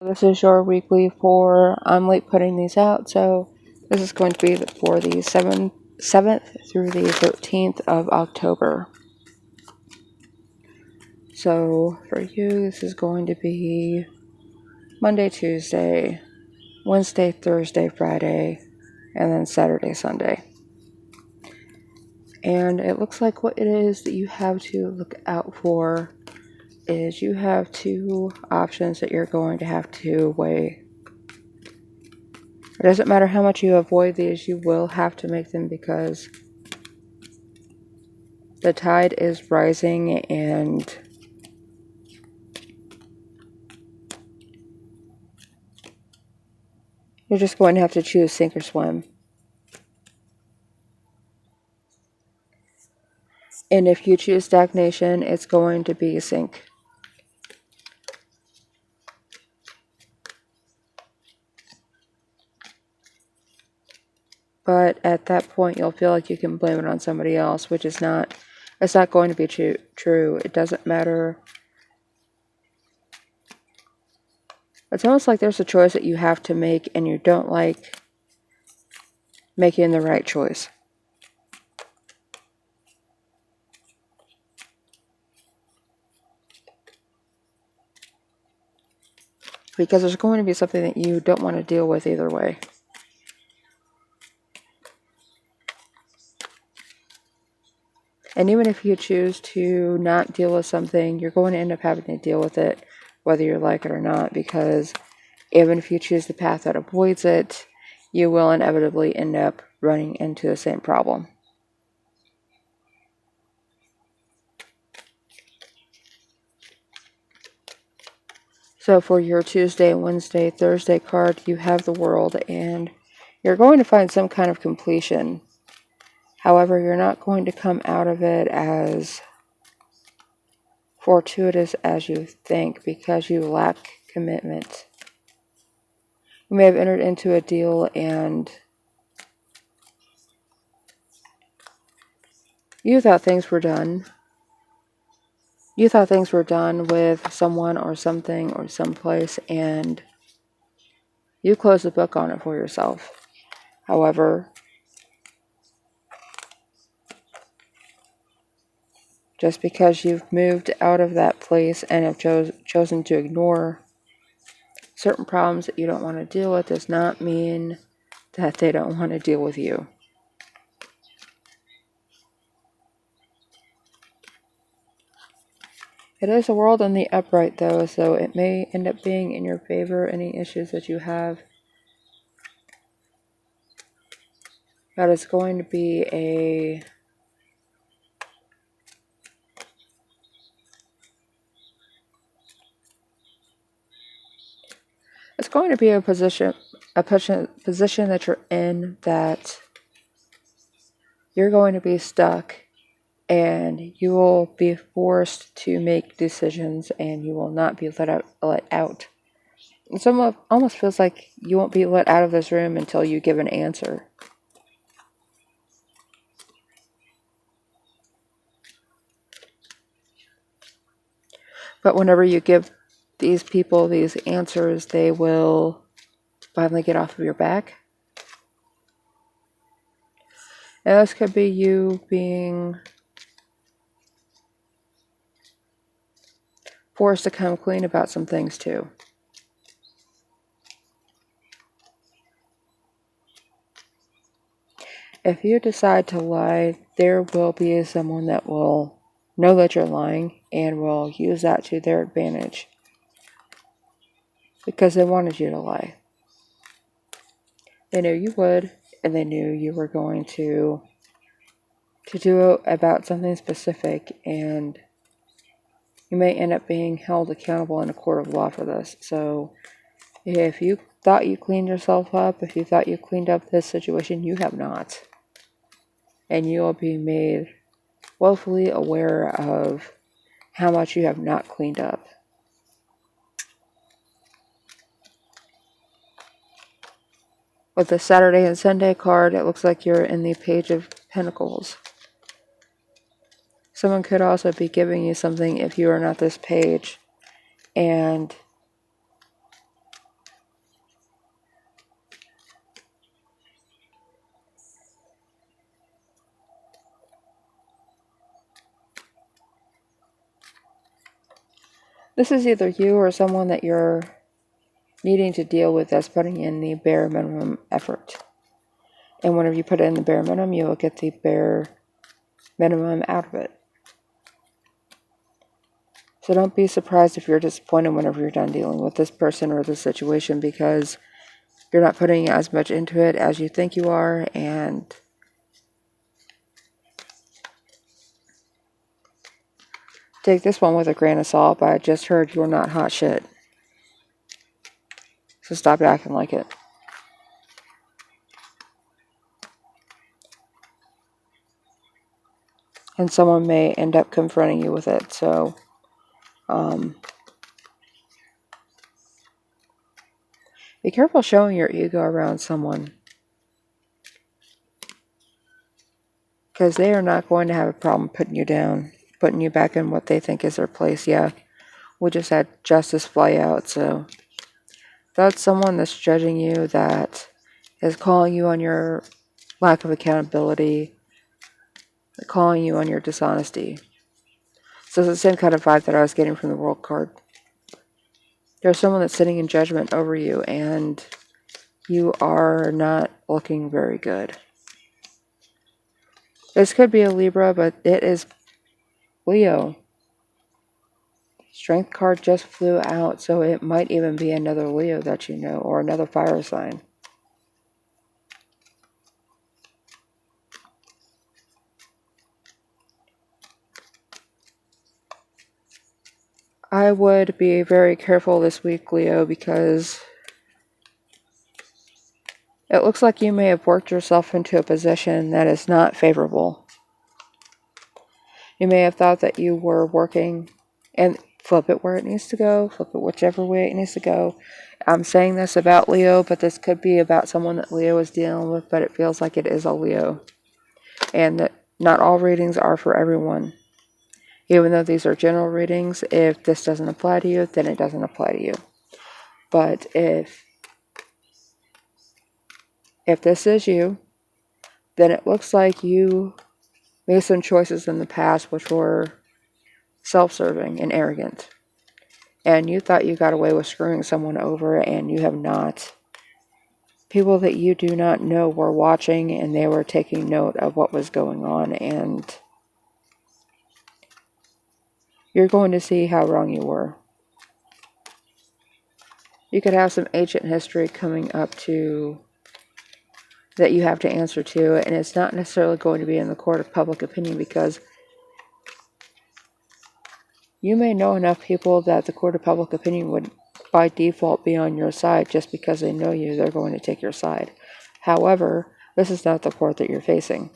This is your weekly for, I'm late putting these out, so this is going to be for the 7th through the 13th of October. So for you, this is going to be Monday, Tuesday, Wednesday, Thursday, Friday, and then Saturday, Sunday. And it looks like what it is that you have to look out for is you have two options that you're going to have to weigh. It doesn't matter how much you avoid these, you will have to make them because the tide is rising and you're just going to have to choose sink or swim. And if you choose stagnation, it's going to be sink. But at that point, you'll feel like you can blame it on somebody else, which is not, it's not going to be true. It doesn't matter. It's almost like there's a choice that you have to make and you don't like making the right choice. Because there's going to be something that you don't want to deal with either way. And even if you choose to not deal with something, you're going to end up having to deal with it whether you like it or not, because even if you choose the path that avoids it, you will inevitably end up running into the same problem. So for your Tuesday, Wednesday, Thursday card, you have the World, and you're going to find some kind of completion. However, you're not going to come out of it as fortuitous as you think because you lack commitment. You may have entered into a deal and you thought things were done. You thought things were done with someone or something or someplace, and you closed the book on it for yourself. However, just because you've moved out of that place and have chosen to ignore certain problems that you don't want to deal with does not mean that they don't want to deal with you. It is a World in the upright though, so it may end up being in your favor, any issues that you have. That is going to be a it's going to be a position that you're in that you're going to be stuck and you will be forced to make decisions and you will not be let out. It almost feels like you won't be let out of this room until you give an answer. But whenever you give these people these answers, they will finally get off of your back. And this could be you being forced to come clean about some things too. If you decide to lie, there will be someone that will know that you're lying and will use that to their advantage because they wanted you to lie. They knew you would, and they knew you were going to do about something specific, and you may end up being held accountable in a court of law for this. So if you thought you cleaned yourself up, if you thought you cleaned up this situation, you have not. And you will be made woefully aware of how much you have not cleaned up. With the Saturday and Sunday card, it looks like you're in the Page of Pentacles. Someone could also be giving you something if you are not this page. And This is either you or someone that you're needing to deal with that's putting in the bare minimum effort. And whenever you put in the bare minimum, you will get the bare minimum out of it. So don't be surprised if you're disappointed whenever you're done dealing with this person or this situation, because you're not putting as much into it as you think you are, and take this one with a grain of salt, but I just heard you're not hot shit. So stop acting like it. And someone may end up confronting you with it, so be careful showing your ego around someone, because they are not going to have a problem putting you down, putting you back in what they think is their place. Yeah, we just had justice fly out, so that's someone that's judging you, that is calling you on your lack of accountability, calling you on your dishonesty. So it's the same kind of vibe that I was getting from the World card. There's someone that's sitting in judgment over you, and you are not looking very good. This could be a Libra, but it is Leo. Strength card just flew out, so it might even be another Leo that you know, or another fire sign. I would be very careful this week, Leo, because it looks like you may have worked yourself into a position that is not favorable. You may have thought that you were working, and flip it where it needs to go, flip it whichever way it needs to go. I'm saying this about Leo, but this could be about someone that Leo is dealing with, but it feels like it is a Leo. And that not all readings are for everyone. Even though these are general readings, if this doesn't apply to you, then it doesn't apply to you. But if this is you, then it looks like you made some choices in the past which were self-serving and arrogant. And you thought you got away with screwing someone over, and you have not. People that you do not know were watching, and they were taking note of what was going on, and you're going to see how wrong you were. You could have some ancient history coming up to that you have to answer to, and it's not necessarily going to be in the court of public opinion, because you may know enough people that the court of public opinion would by default be on your side. Just because they know you, they're going to take your side. However, this is not the court that you're facing.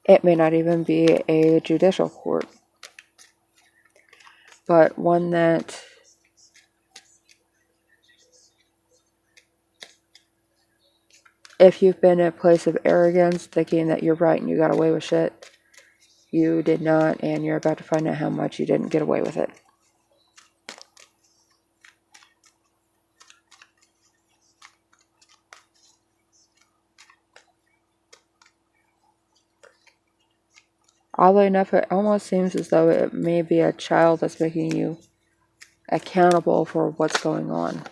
It may not even be a judicial court, but one that if you've been in a place of arrogance, thinking that you're right and you got away with shit, you did not, and you're about to find out how much you didn't get away with it. Oddly enough, it almost seems as though it may be a child that's making you accountable for what's going on.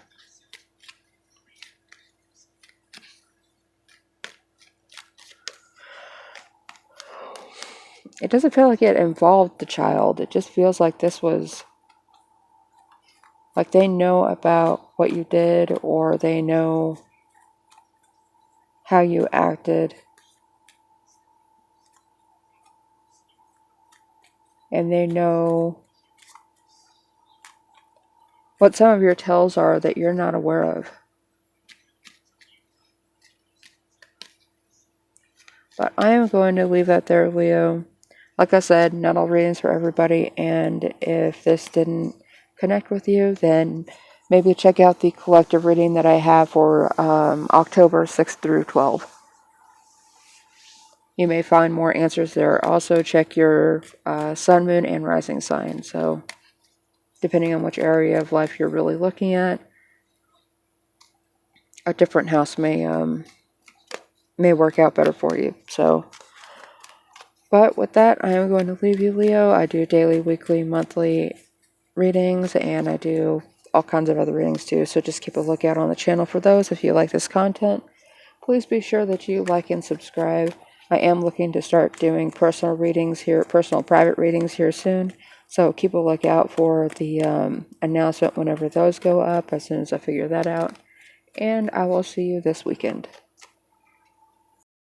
It doesn't feel like it involved the child. It just feels like this was like they know about what you did, or they know how you acted, and they know what some of your tells are that you're not aware of. But I am going to leave that there, Leo. Like I said, not all readings for everybody, and if this didn't connect with you, then maybe check out the collective reading that I have for October 6th through 12th. You may find more answers there. Also, check your sun, moon, and rising sign. So, depending on which area of life you're really looking at, a different house may work out better for you. So, But with that, I am going to leave you, Leo. I do daily, weekly, monthly readings, and I do all kinds of other readings too, so just keep a lookout on the channel for those. If you like this content, please be sure that you like and subscribe. I am looking to start doing personal private readings here soon, so keep a lookout for the announcement whenever those go up, as soon as I figure that out. And I will see you this weekend.